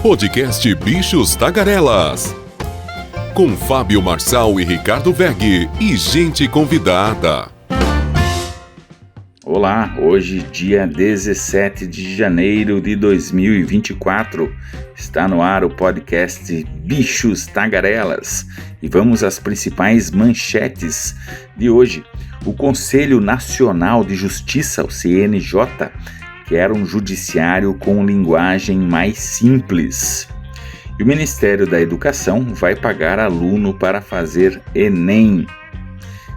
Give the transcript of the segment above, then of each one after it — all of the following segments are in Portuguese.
Podcast Bichos Tagarelas. Com Fábio Marçal e Ricardo Weg e gente convidada. Olá, hoje dia 17 de janeiro de 2024, está no ar o podcast Bichos Tagarelas e vamos às principais manchetes de hoje. O Conselho Nacional de Justiça, o CNJ, quer um judiciário com linguagem mais simples. E o Ministério da Educação vai pagar aluno para fazer Enem.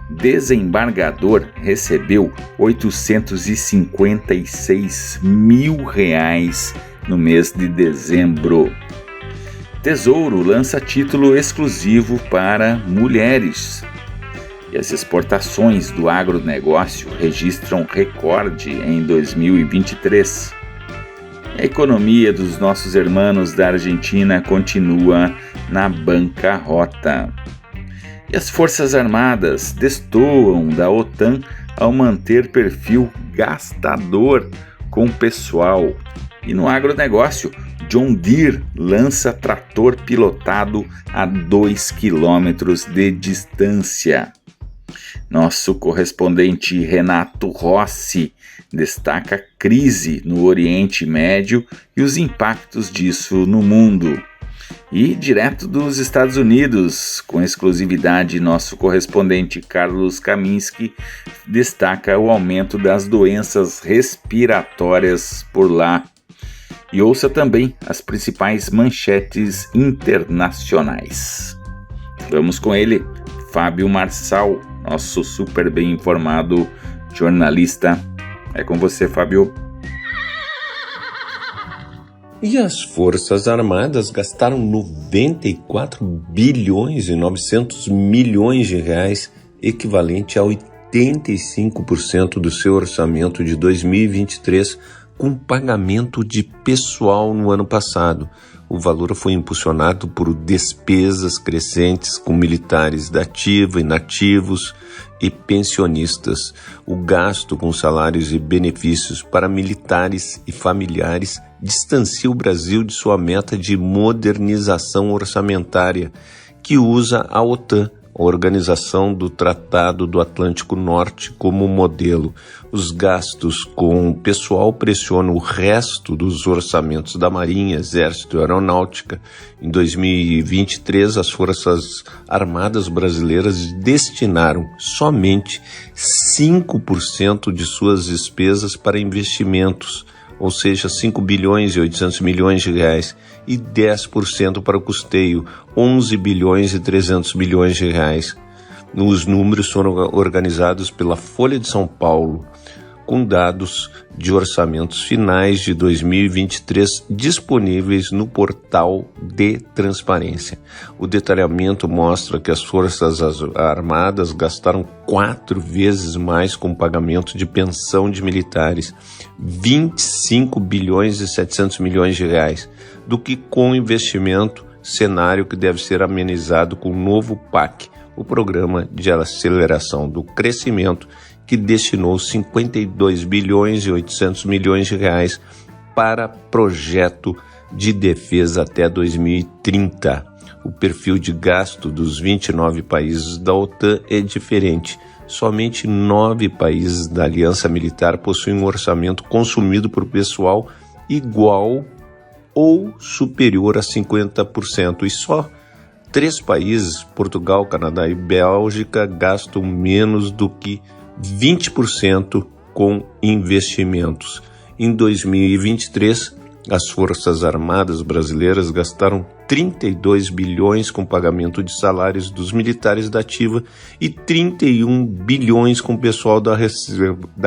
Desembargador recebeu R$856 mil no mês de dezembro. Tesouro lança título exclusivo para mulheres. E as exportações do agronegócio registram recorde em 2023. A economia dos nossos irmãos da Argentina continua na bancarrota. E as Forças Armadas destoam da OTAN ao manter perfil gastador com pessoal. E no agronegócio, John Deere lança trator pilotado a 2 quilômetros de distância. Nosso correspondente Renato Rossi destaca a crise no Oriente Médio e os impactos disso no mundo. E direto dos Estados Unidos, com exclusividade, nosso correspondente Carlos Kaminski destaca o aumento das doenças respiratórias por lá. E ouça também as principais manchetes internacionais. Vamos com ele, Fábio Marçal, nosso super bem informado jornalista. É com você, Fábio. E as Forças Armadas gastaram 94 bilhões e 900 milhões de reais, equivalente a 85% do seu orçamento de 2023, com pagamento de pessoal no ano passado. O valor foi impulsionado por despesas crescentes com militares da ativa, inativos e pensionistas. O gasto com salários e benefícios para militares e familiares distancia o Brasil de sua meta de modernização orçamentária, que usa a OTAN, a Organização do Tratado do Atlântico Norte, como modelo. Os gastos com pessoal pressionam o resto dos orçamentos da Marinha, Exército e Aeronáutica. Em 2023, as Forças Armadas brasileiras destinaram somente 5% de suas despesas para investimentos, ou seja, 5 bilhões e 800 milhões de reais, e 10% para o custeio, 11 bilhões e 300 milhões de reais. Os números foram organizados pela Folha de São Paulo, com dados de orçamentos finais de 2023 disponíveis no portal de transparência. O detalhamento mostra que as Forças Armadas gastaram 4 vezes mais com pagamento de pensão de militares, 25 bilhões e 700 milhões de reais, do que com investimento, cenário que deve ser amenizado com o novo PAC, o Programa de Aceleração do Crescimento, que destinou 52 bilhões e 800 milhões de reais para projeto de defesa até 2030. O perfil de gasto dos 29 países da OTAN é diferente. Somente 9 países da Aliança Militar possuem um orçamento consumido por pessoal igual ou superior a 50%, e só 3 países, Portugal, Canadá e Bélgica, gastam menos do que 20% com investimentos. Em 2023, as Forças Armadas brasileiras gastaram 32 bilhões com pagamento de salários dos militares da ativa e 31 bilhões com pessoal da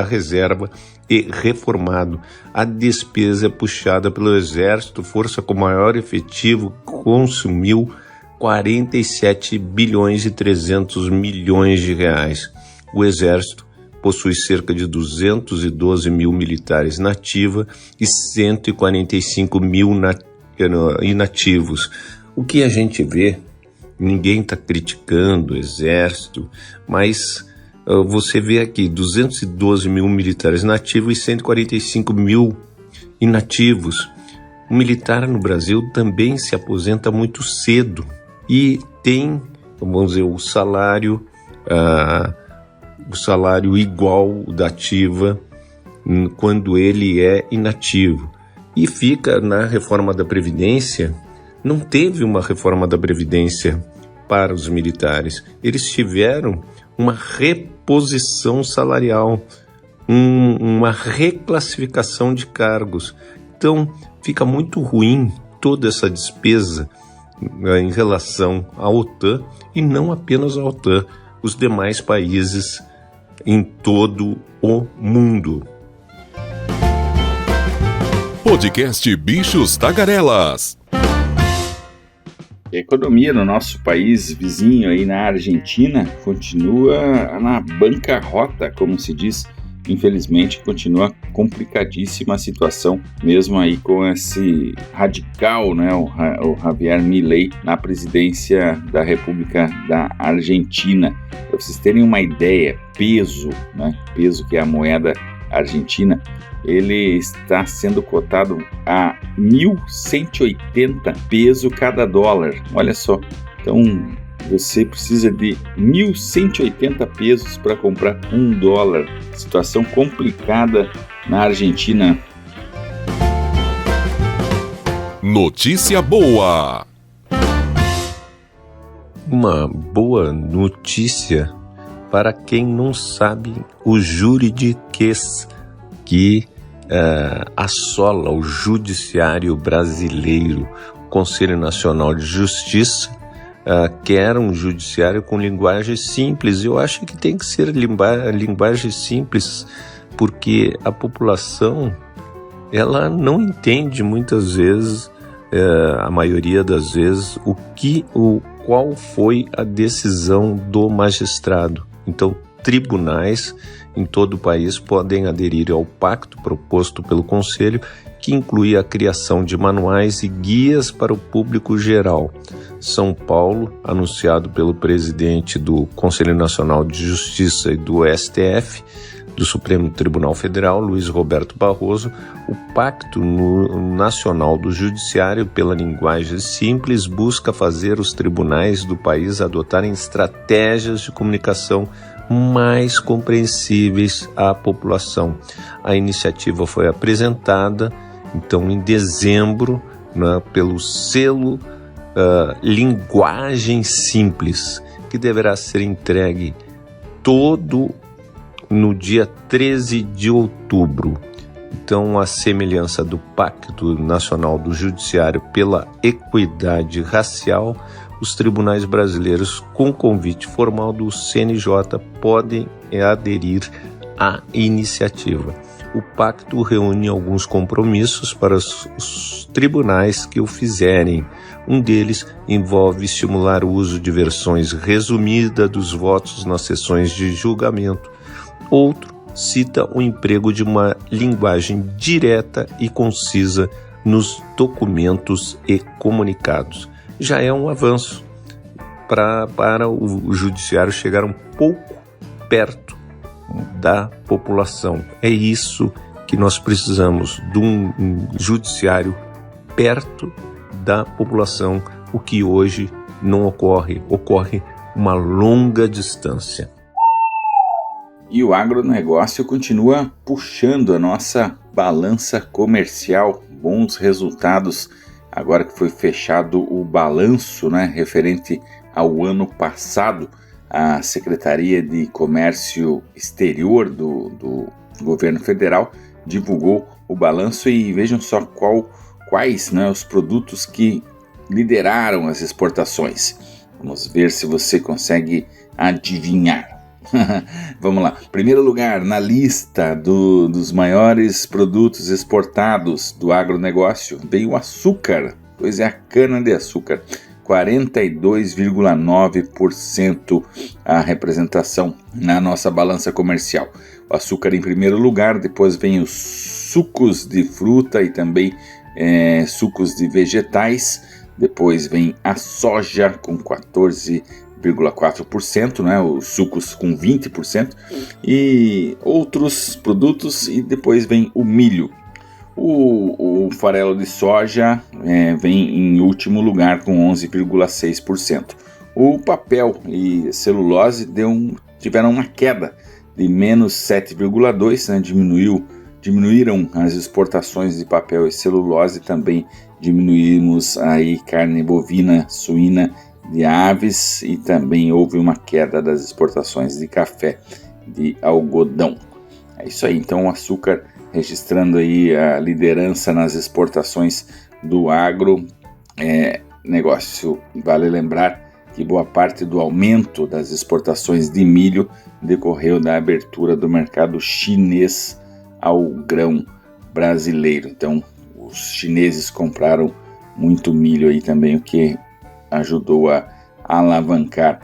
reserva e reformado. A despesa é puxada pelo Exército, força com maior efetivo, consumiu 47 bilhões e 300 milhões de reais. O Exército possui cerca de 212 mil militares na ativa e 145 mil inativos. O que a gente vê, ninguém está criticando o Exército, mas você vê aqui 212 mil militares nativos e 145 mil inativos. o militar no Brasil também se aposenta muito cedo e tem, vamos dizer, o salário igual da ativa quando ele é inativo. E fica na reforma da Previdência, não teve uma reforma da Previdência para os militares. Eles tiveram uma reposição salarial, uma reclassificação de cargos. Então, fica muito ruim toda essa despesa em relação à OTAN, e não apenas à OTAN, os demais países em todo o mundo. Podcast Bichos Tagarelas. A economia no nosso país vizinho aí na Argentina continua na bancarrota, como se diz. Infelizmente, continua complicadíssima a situação, mesmo aí com esse radical, né, o Javier Milei na presidência da República da Argentina. Para vocês terem uma ideia, peso que é a moeda argentina, ele está sendo cotado a 1.180 pesos cada dólar. Olha só, então você precisa de 1.180 pesos para comprar $1. Situação complicada na Argentina. Notícia boa. Uma boa notícia para quem não sabe o juridiquês que assola o judiciário brasileiro. O Conselho Nacional de Justiça quer um judiciário com linguagem simples. Eu acho que tem que ser linguagem simples, porque a população ela não entende muitas vezes, a maioria das vezes, qual foi a decisão do magistrado. Então, tribunais em todo o país podem aderir ao pacto proposto pelo Conselho, que inclui a criação de manuais e guias para o público geral. São Paulo, anunciado pelo presidente do Conselho Nacional de Justiça e do STF, do Supremo Tribunal Federal, Luiz Roberto Barroso, o Pacto Nacional do Judiciário pela Linguagem Simples busca fazer os tribunais do país adotarem estratégias de comunicação mais compreensíveis à população. A iniciativa foi apresentada, então, em dezembro, pelo selo Linguagem Simples, que deverá ser entregue todo no dia 13 de outubro. Então, a semelhança do Pacto Nacional do Judiciário pela Equidade Racial, os tribunais brasileiros, com convite formal do CNJ, podem aderir à iniciativa. O pacto reúne alguns compromissos para os tribunais que o fizerem. Um deles envolve estimular o uso de versões resumidas dos votos nas sessões de julgamento. Outro cita o emprego de uma linguagem direta e concisa nos documentos e comunicados. Já é um avanço para o judiciário chegar um pouco perto da população. É isso que nós precisamos, de um judiciário perto da população, o que hoje não ocorre uma longa distância. E o agronegócio continua puxando a nossa balança comercial, bons resultados. Agora que foi fechado o balanço, referente ao ano passado, a Secretaria de Comércio Exterior do Governo Federal divulgou o balanço e vejam só quais os produtos que lideraram as exportações. Vamos ver se você consegue adivinhar. Vamos lá. Primeiro lugar na lista dos maiores produtos exportados do agronegócio veio o açúcar, pois é a cana-de-açúcar, 42,9% a representação na nossa balança comercial. O açúcar em primeiro lugar, depois vem os sucos de fruta e também sucos de vegetais, depois vem a soja com 14,4%, os sucos com 20% e outros produtos, e depois vem o milho. O farelo de soja vem em último lugar com 11,6%. O papel e celulose tiveram uma queda de menos 7,2%, né? Diminuíram as exportações de papel e celulose, também diminuímos aí carne bovina, suína, de aves, e também houve uma queda das exportações de café, de algodão. É isso aí, então o açúcar registrando aí a liderança nas exportações do agro. Negócio, vale lembrar que boa parte do aumento das exportações de milho decorreu da abertura do mercado chinês ao grão brasileiro. Então os chineses compraram muito milho aí também, o que ajudou a alavancar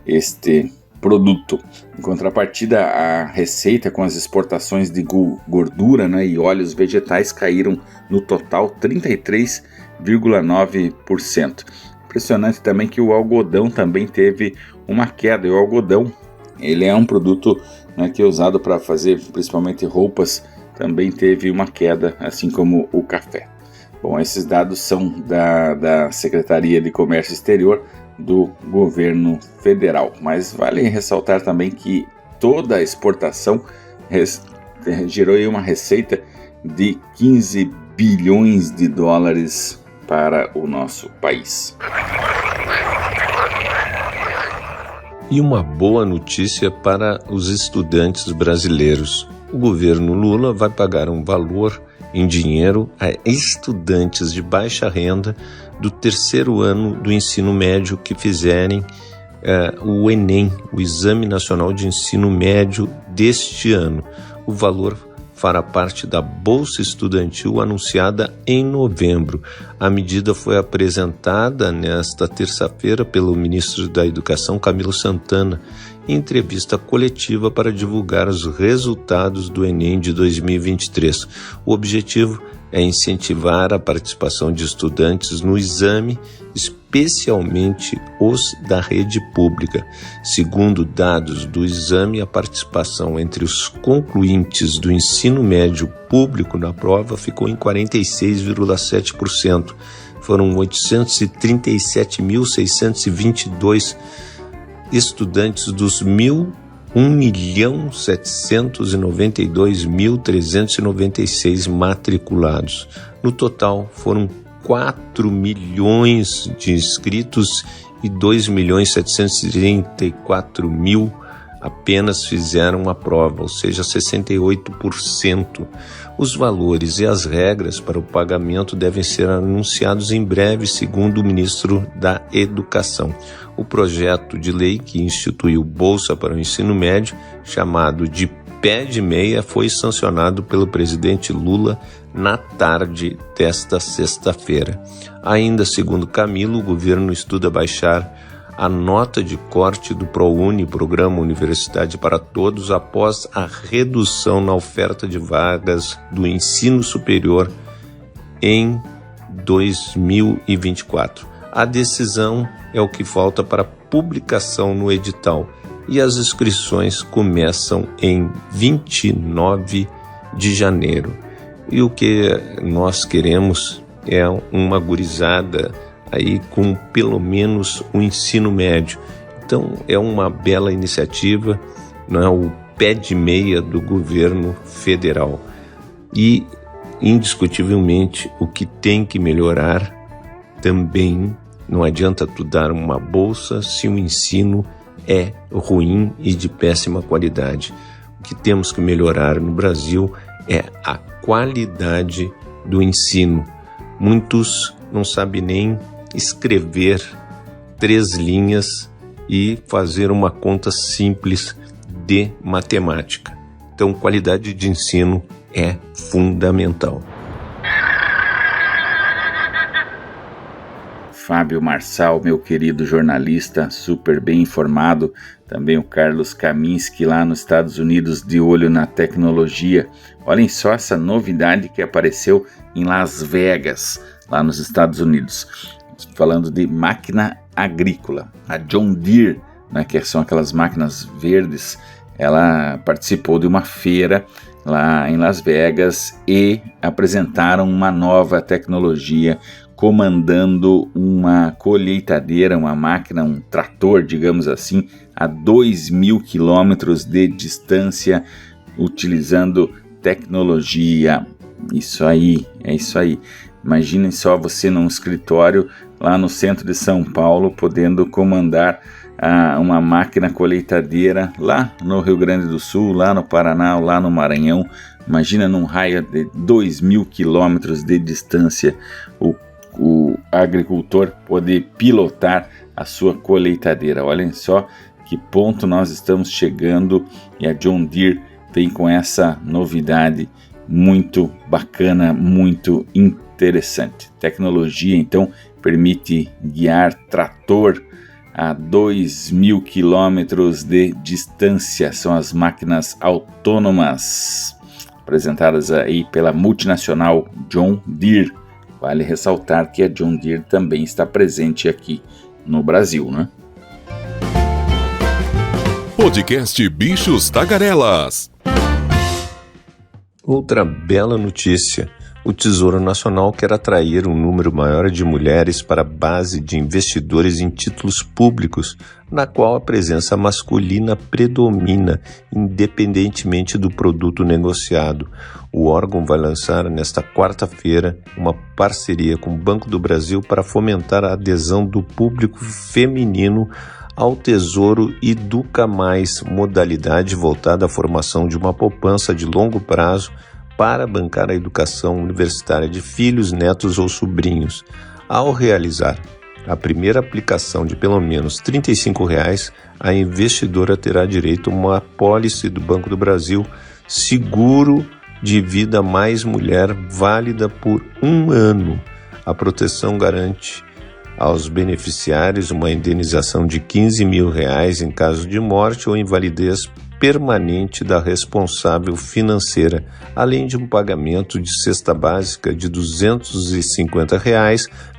este produto. Em contrapartida, a receita com as exportações de gordura, né, e óleos vegetais caíram no total 33,9%. Impressionante também que o algodão também teve uma queda. E o algodão, ele é um produto, né, que é usado para fazer principalmente roupas, também teve uma queda, assim como o café. Bom, esses dados são da Secretaria de Comércio Exterior do governo federal, mas vale ressaltar também que toda a exportação gerou aí uma receita de 15 bilhões de dólares para o nosso país. E uma boa notícia para os estudantes brasileiros. O governo Lula vai pagar um valor em dinheiro a estudantes de baixa renda do terceiro ano do ensino médio que fizerem o Enem, o Exame Nacional de Ensino Médio deste ano. O valor fará parte da Bolsa Estudantil anunciada em novembro. A medida foi apresentada nesta terça-feira pelo ministro da Educação, Camilo Santana, em entrevista coletiva para divulgar os resultados do Enem de 2023. O objetivo é incentivar a participação de estudantes no exame, especialmente os da rede pública. Segundo dados do exame, a participação entre os concluintes do ensino médio público na prova ficou em 46,7%. Foram 837.622 estudantes dos 1.792.396 matriculados. No total, foram 4 milhões de inscritos e 2.734.000 apenas fizeram a prova, ou seja, 68%. Os valores e as regras para o pagamento devem ser anunciados em breve, segundo o ministro da Educação. O projeto de lei que instituiu Bolsa para o Ensino Médio, chamado de Pé de Meia, foi sancionado pelo presidente Lula na tarde desta sexta-feira. Ainda segundo Camilo, o governo estuda baixar a nota de corte do ProUni, Programa Universidade para Todos, após a redução na oferta de vagas do ensino superior em 2024. A decisão é o que falta para publicação no edital e as inscrições começam em 29 de janeiro. E o que nós queremos é uma gurizada aí com pelo menos o ensino médio. Então é uma bela iniciativa, não é, o pé de meia do governo federal. E indiscutivelmente o que tem que melhorar também, não adianta tu dar uma bolsa se o ensino é ruim e de péssima qualidade. O que temos que melhorar no Brasil é a qualidade do ensino. Muitos não sabem nem escrever 3 linhas e fazer uma conta simples de matemática. Então, qualidade de ensino é fundamental. Fábio Marçal, meu querido jornalista, super bem informado. Também o Carlos Kaminski lá nos Estados Unidos, de olho na tecnologia. Olhem só essa novidade que apareceu em Las Vegas, lá nos Estados Unidos. Falando de máquina agrícola. A John Deere, né, que são aquelas máquinas verdes, ela participou de uma feira lá em Las Vegas e apresentaram uma nova tecnologia comandando uma colheitadeira, uma máquina, um trator, digamos assim, a 2.000 quilômetros de distância, utilizando tecnologia. Isso aí, é isso aí. Imaginem só você num escritório lá no centro de São Paulo, podendo comandar uma máquina colheitadeira lá no Rio Grande do Sul, lá no Paraná, lá no Maranhão. Imagina num raio de 2.000 quilômetros de distância o agricultor poder pilotar a sua colheitadeira. Olhem só que ponto nós estamos chegando, e a John Deere vem com essa novidade muito bacana, muito interessante. Tecnologia, então, permite guiar trator a 2.000 quilômetros de distância. São as máquinas autônomas apresentadas aí pela multinacional John Deere. Vale ressaltar que a John Deere também está presente aqui no Brasil, né? Podcast Bichos Tagarelas. Outra bela notícia: o Tesouro Nacional quer atrair um número maior de mulheres para a base de investidores em títulos públicos, na qual a presença masculina predomina, independentemente do produto negociado. O órgão vai lançar nesta quarta-feira uma parceria com o Banco do Brasil para fomentar a adesão do público feminino ao Tesouro Educa Mais, modalidade voltada à formação de uma poupança de longo prazo para bancar a educação universitária de filhos, netos ou sobrinhos. Ao realizar a primeira aplicação de pelo menos R$ 35, a investidora terá direito a uma apólice do Banco do Brasil Seguro de Vida Mais Mulher, válida por 1 ano. A proteção garante aos beneficiários uma indenização de R$ 15.000 em caso de morte ou invalidez permanente da responsável financeira, além de um pagamento de cesta básica de R$ 250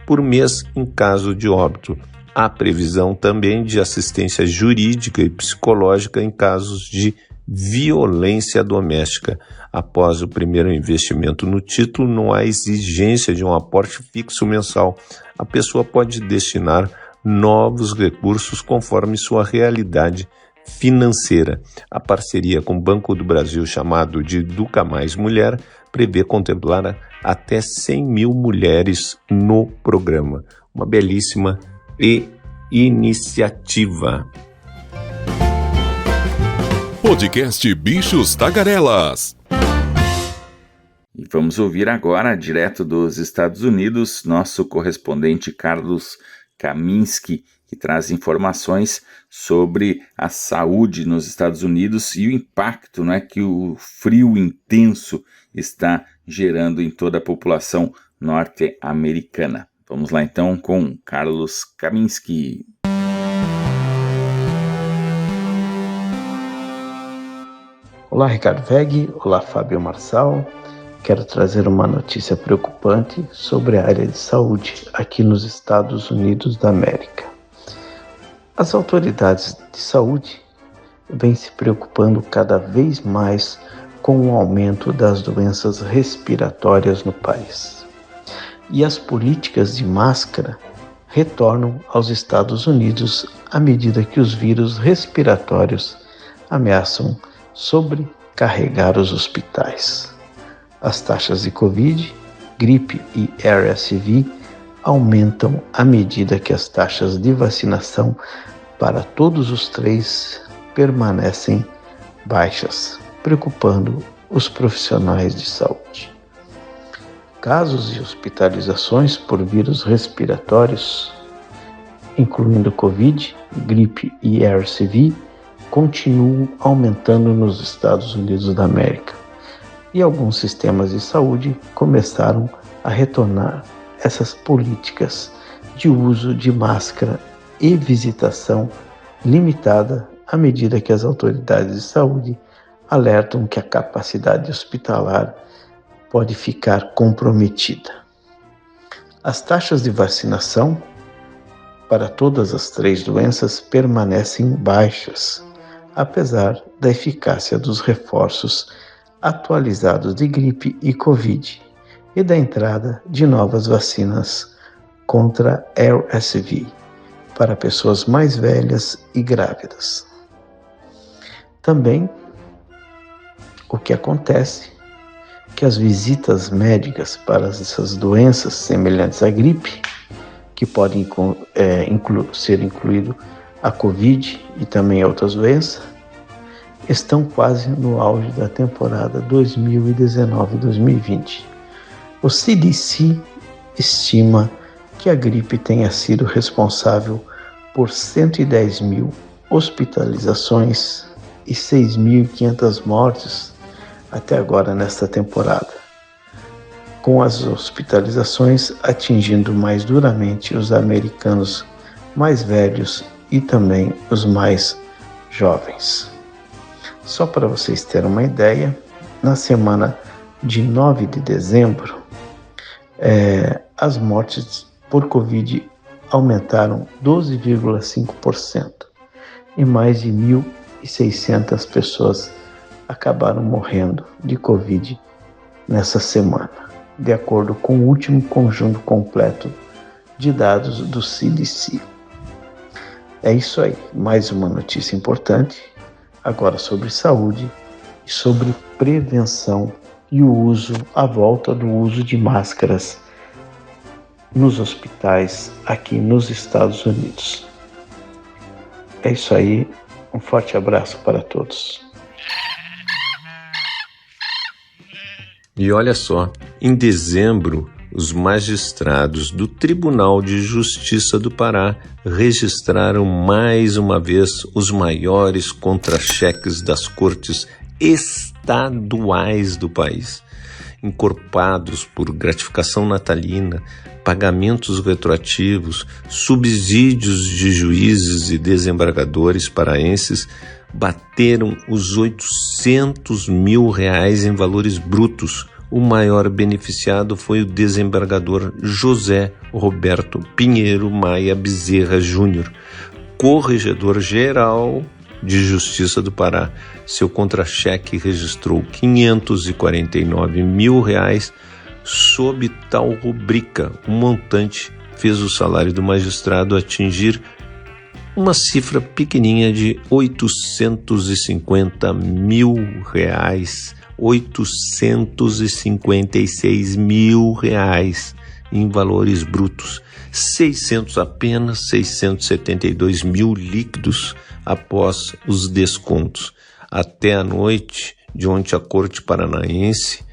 por mês em caso de óbito. Há previsão também de assistência jurídica e psicológica em casos de violência doméstica. Após o primeiro investimento no título, não há exigência de um aporte fixo mensal. A pessoa pode destinar novos recursos conforme sua realidade financeira. A parceria com o Banco do Brasil, chamado de Educa Mais Mulher, prevê contemplar até 100.000 mulheres no programa. Uma belíssima iniciativa. Podcast Bichos Tagarelas. E vamos ouvir agora, direto dos Estados Unidos, nosso correspondente Carlos Kaminski, que traz informações sobre a saúde nos Estados Unidos e o impacto, né, que o frio intenso está gerando em toda a população norte-americana. Vamos lá então com Carlos Kaminski. Olá, Ricardo Veg. Olá, Fábio Marçal. Quero trazer uma notícia preocupante sobre a área de saúde aqui nos Estados Unidos da América. As autoridades de saúde vêm se preocupando cada vez mais com o aumento das doenças respiratórias no país. E as políticas de máscara retornam aos Estados Unidos à medida que os vírus respiratórios ameaçam sobrecarregar os hospitais. As taxas de Covid, gripe e RSV aumentam à medida que as taxas de vacinação para todos os três permanecem baixas, preocupando os profissionais de saúde. Casos e hospitalizações por vírus respiratórios, incluindo Covid, gripe e RSV, continuam aumentando nos Estados Unidos da América. E alguns sistemas de saúde começaram a retornar essas políticas de uso de máscara e visitação limitada à medida que as autoridades de saúde alertam que a capacidade hospitalar pode ficar comprometida. As taxas de vacinação para todas as três doenças permanecem baixas, apesar da eficácia dos reforços atualizados de gripe e Covid e da entrada de novas vacinas contra RSV para pessoas mais velhas e grávidas. Também o que acontece é que as visitas médicas para essas doenças semelhantes à gripe, que podem ser incluído a Covid e também outras doenças, estão quase no auge da temporada 2019-2020. O CDC estima que a gripe tenha sido responsável por 110 mil hospitalizações e 6.500 mortes até agora nesta temporada, com as hospitalizações atingindo mais duramente os americanos mais velhos e também os mais jovens. Só para vocês terem uma ideia, na semana de 9 de dezembro, as mortes por Covid aumentaram 12,5% e mais de 1.600 pessoas acabaram morrendo de Covid nessa semana, de acordo com o último conjunto completo de dados do CDC. É isso aí, mais uma notícia importante, agora sobre saúde e sobre prevenção e a volta do uso de máscaras nos hospitais aqui nos Estados Unidos. É isso aí, um forte abraço para todos. E olha só, em dezembro, os magistrados do Tribunal de Justiça do Pará registraram mais uma vez os maiores contra-cheques das cortes estaduais do país, encorpados por gratificação natalina, pagamentos retroativos, subsídios de juízes e desembargadores paraenses, bateram os R$800 mil em valores brutos. O maior beneficiado foi o desembargador José Roberto Pinheiro Maia Bezerra Júnior, corregedor-geral de Justiça do Pará. Seu contra-cheque registrou R$549 mil sob tal rubrica. O montante fez o salário do magistrado atingir uma cifra pequenininha de R$850 mil, R$856 mil em valores brutos, apenas 672 mil líquidos após os descontos. Até a noite de ontem, a Corte Paranaense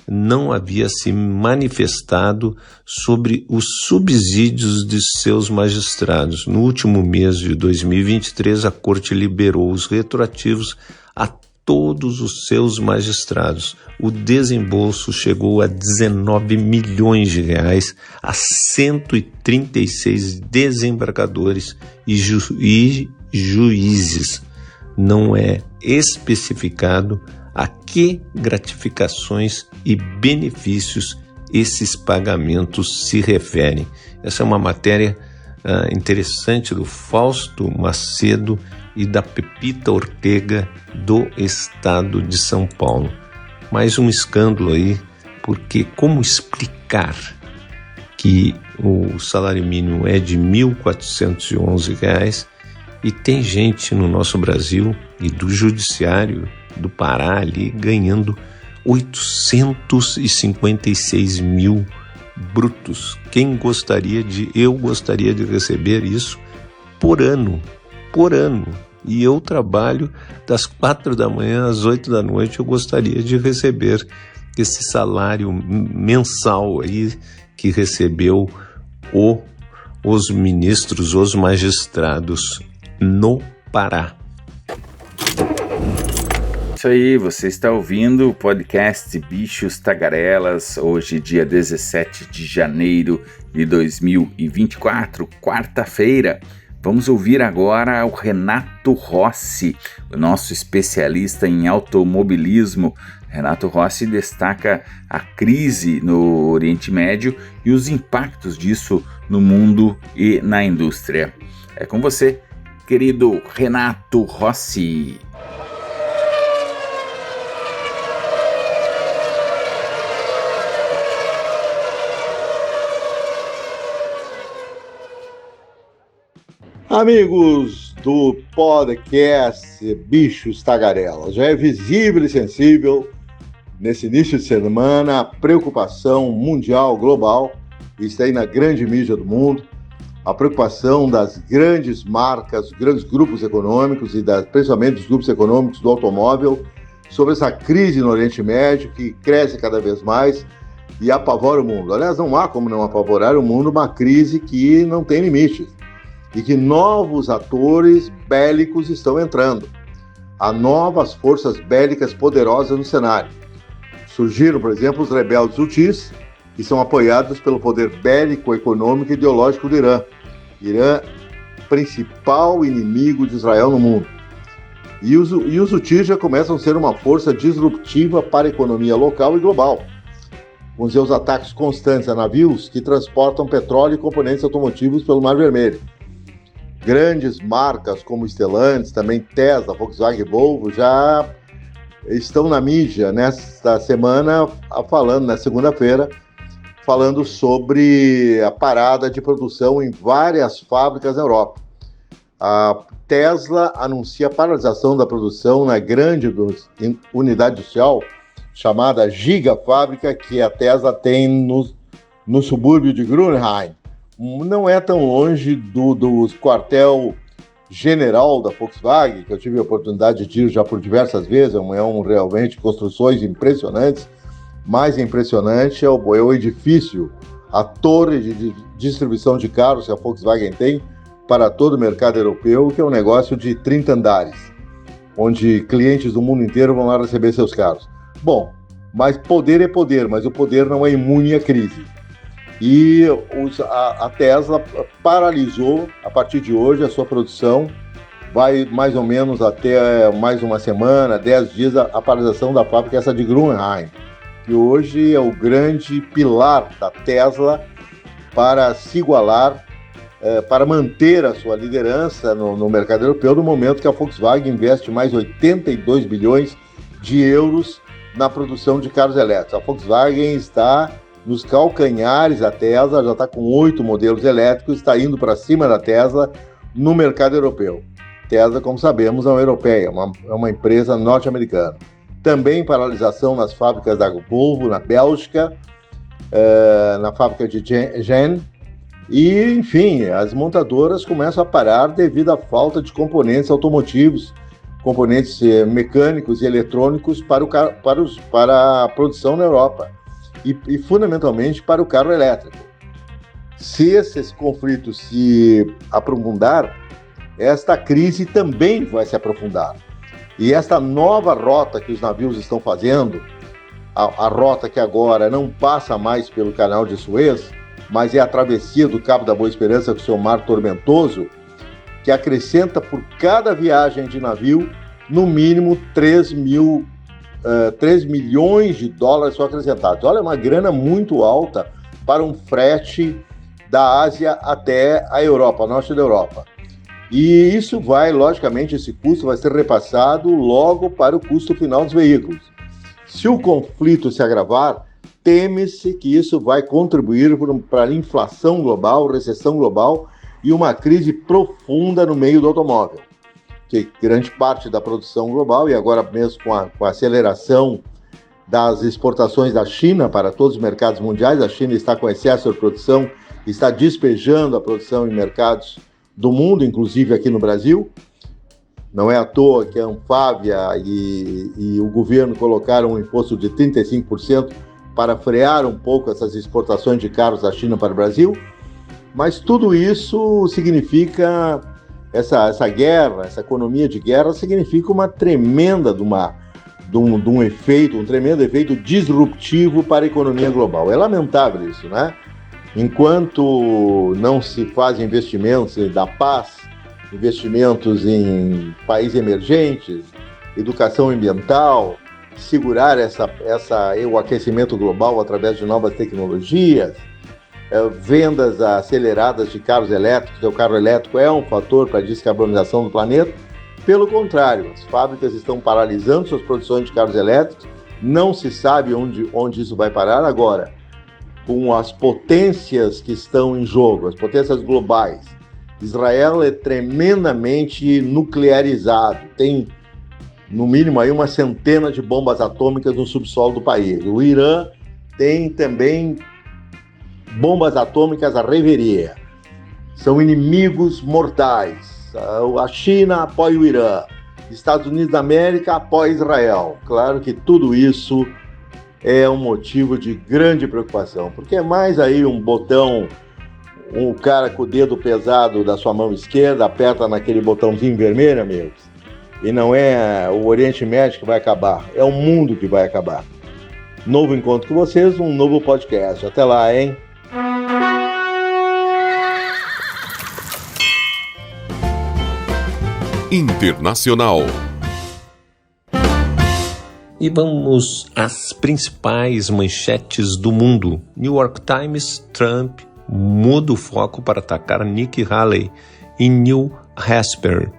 não havia se manifestado sobre os subsídios de seus magistrados. No último mês de 2023, a Corte liberou os retroativos a todos os seus magistrados. O desembolso chegou a R$19 milhões a 136 desembargadores e juízes. Não é especificado a que gratificações e benefícios esses pagamentos se referem. Essa é uma matéria interessante do Fausto Macedo e da Pepita Ortega, do estado de São Paulo. Mais um escândalo aí, porque como explicar que o salário mínimo é de R$ 1.411 e tem gente no nosso Brasil e do judiciário do Pará ali ganhando 856 mil brutos. Eu gostaria de receber isso por ano. E eu trabalho das 4 da manhã às 8 da noite, eu gostaria de receber esse salário mensal aí que recebeu os ministros, os magistrados no Pará. Isso aí, você está ouvindo o podcast Bichos Tagarelas, hoje dia 17 de janeiro de 2024, quarta-feira. Vamos ouvir agora o Renato Rossi, o nosso especialista em automobilismo. Renato Rossi destaca a crise no Oriente Médio e os impactos disso no mundo e na indústria. É com você, querido Renato Rossi. Amigos do podcast Bichos Tagarelas, já é visível e sensível nesse início de semana a preocupação mundial, global, está aí na grande mídia do mundo, a preocupação das grandes marcas, grandes grupos econômicos principalmente dos grupos econômicos do automóvel sobre essa crise no Oriente Médio que cresce cada vez mais e apavora o mundo. Aliás, não há como não apavorar o mundo uma crise que não tem limites e que novos atores bélicos estão entrando. Há novas forças bélicas poderosas no cenário. Surgiram, por exemplo, os rebeldes Houthis, que são apoiados pelo poder bélico, econômico e ideológico do Irã. Irã, principal inimigo de Israel no mundo. E os Houthis já começam a ser uma força disruptiva para a economia local e global, com seus ataques constantes a navios que transportam petróleo e componentes automotivos pelo Mar Vermelho. Grandes marcas como Stellantis, também Tesla, Volkswagen e Volvo já estão na mídia nesta semana, falando, na segunda-feira, falando sobre a parada de produção em várias fábricas na Europa. A Tesla anuncia a paralisação da produção na grande unidade industrial chamada Gigafábrica, que a Tesla tem no subúrbio de Grünheim. Não é tão longe do quartel-general da Volkswagen, que eu tive a oportunidade de ir já por diversas vezes. Realmente construções impressionantes. Mais impressionante é o edifício, a torre de distribuição de carros que a Volkswagen tem para todo o mercado europeu, que é um negócio de 30 andares, onde clientes do mundo inteiro vão lá receber seus carros. Bom, mas poder é poder, mas o poder não é imune à crise. E a Tesla paralisou, a partir de hoje, a sua produção. Vai mais ou menos até mais uma semana, 10 dias, a paralisação da fábrica, essa de Grünheim, que hoje é o grande pilar da Tesla para se igualar, para manter a sua liderança no mercado europeu, no momento que a Volkswagen investe mais 82 bilhões de euros na produção de carros elétricos. A Volkswagen está nos calcanhares da Tesla, já está com 8 modelos elétricos, está indo para cima da Tesla no mercado europeu. Tesla, como sabemos, não é europeia, é uma empresa norte-americana. Também paralisação nas fábricas da Volvo, na Bélgica, na fábrica de Gen. E, enfim, as montadoras começam a parar devido à falta de componentes automotivos, componentes mecânicos e eletrônicos para a produção na Europa. E fundamentalmente para o carro elétrico. Se esse conflito se aprofundar, esta crise também vai se aprofundar. E esta nova rota que os navios estão fazendo, a rota que agora não passa mais pelo canal de Suez, mas é a travessia do Cabo da Boa Esperança com seu mar tormentoso, que acrescenta por cada viagem de navio, no mínimo 3 milhões de dólares são acrescentados. Olha, é uma grana muito alta para um frete da Ásia até a Europa, norte da Europa. E isso vai, logicamente, esse custo vai ser repassado logo para o custo final dos veículos. Se o conflito se agravar, teme-se que isso vai contribuir para a inflação global, recessão global e uma crise profunda no meio do automóvel. Que grande parte da produção global, e agora mesmo com a aceleração das exportações da China para todos os mercados mundiais, a China está com excesso de produção, está despejando a produção em mercados do mundo, inclusive aqui no Brasil. Não é à toa que a Anfávia e o governo colocaram um imposto de 35% para frear um pouco essas exportações de carros da China para o Brasil, mas tudo isso significa... Essa guerra, essa economia de guerra significa uma tremenda um efeito, um tremendo efeito disruptivo para a economia global. É lamentável isso, né? Enquanto não se faz investimentos da paz, investimentos em países emergentes, educação ambiental, segurar o aquecimento global através de novas tecnologias, vendas aceleradas de carros elétricos. O carro elétrico é um fator para a descarbonização do planeta. Pelo contrário, as fábricas estão paralisando suas produções de carros elétricos, não se sabe onde isso vai parar. Agora, com as potências que estão em jogo, as potências globais, Israel é tremendamente nuclearizado, tem no mínimo aí uma centena de bombas atômicas no subsolo do país. O Irã tem também bombas atômicas à reveria. São inimigos mortais. A China apoia o Irã, Estados Unidos da América apoia Israel. Claro que tudo isso é um motivo de grande preocupação, porque é mais aí um botão, um cara com o dedo pesado da sua mão esquerda aperta naquele botãozinho vermelho, amigos, e não é o Oriente Médio que vai acabar, é o mundo que vai acabar. Novo encontro com vocês, um novo podcast. Até lá, hein? Internacional. E vamos às principais manchetes do mundo. New York Times: Trump muda o foco para atacar Nikki Haley em New Hampshire.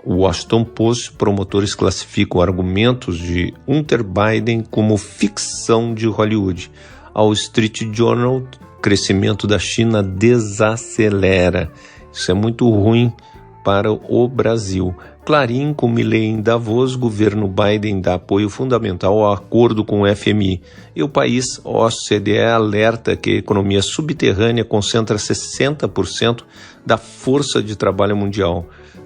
Washington Post: promotores classificam argumentos de Hunter Biden como ficção de Hollywood. Wall Street Journal: crescimento da China desacelera. Isso é muito ruim para o Brasil. Clarim: com Milei em Davos, governo Biden dá apoio fundamental ao acordo com o FMI. E o país, OCDE, alerta que a economia subterrânea concentra 60% da força de trabalho mundial.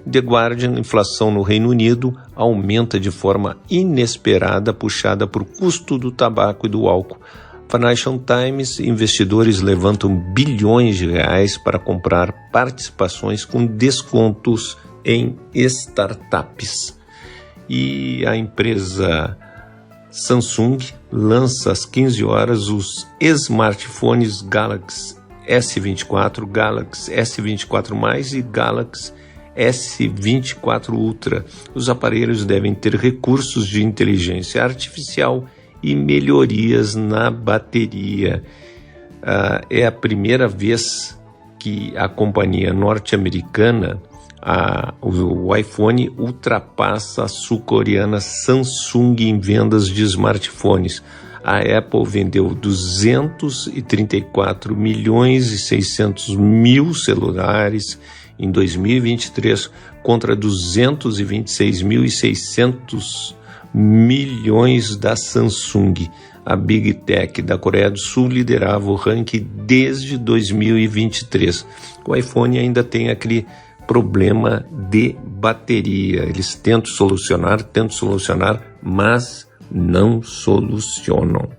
The Guardian: inflação no Reino Unido aumenta de forma inesperada, puxada por custo do tabaco e do álcool. Financial Times: investidores levantam bilhões de reais para comprar participações com descontos em startups. E a empresa Samsung lança às 15 horas os smartphones Galaxy S24, Galaxy S24+, e Galaxy S24 Ultra. Os aparelhos devem ter recursos de inteligência artificial e melhorias na bateria. É a primeira vez que a companhia norte-americana, o iPhone, ultrapassa a sul-coreana Samsung em vendas de smartphones. A Apple vendeu 234 milhões e 600 mil celulares em 2023 contra 226.600 milhões da Samsung. A Big Tech da Coreia do Sul liderava o ranking desde 2023. O iPhone ainda tem aquele problema de bateria. Eles tentam solucionar, mas não solucionam.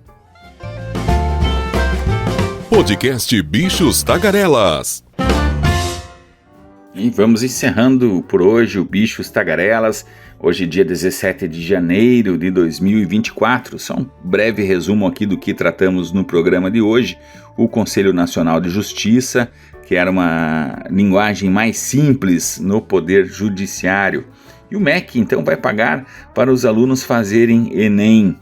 Podcast Bichos Tagarelas. E vamos encerrando por hoje o Bichos Tagarelas. Hoje, dia 17 de janeiro de 2024. Só um breve resumo aqui do que tratamos no programa de hoje. O Conselho Nacional de Justiça, que era uma linguagem mais simples no Poder Judiciário. E o MEC, então, vai pagar para os alunos fazerem Enem.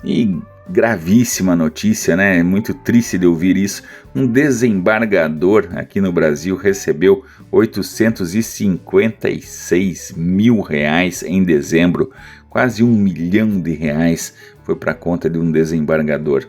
E gravíssima notícia, né? Muito triste de ouvir isso. Um desembargador aqui no Brasil recebeu R$856 mil em dezembro. Quase R$1 milhão foi para a conta de um desembargador.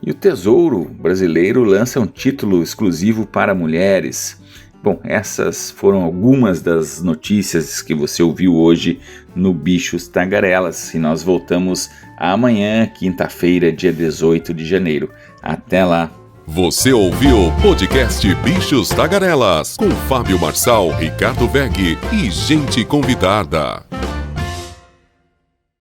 E o Tesouro Brasileiro lança um título exclusivo para mulheres. Bom, essas foram algumas das notícias que você ouviu hoje no Bichos Tagarelas. E nós voltamos amanhã, quinta-feira, dia 18 de janeiro. Até lá! Você ouviu o podcast Bichos Tagarelas com Fábio Marçal, Ricardo Veg e gente convidada.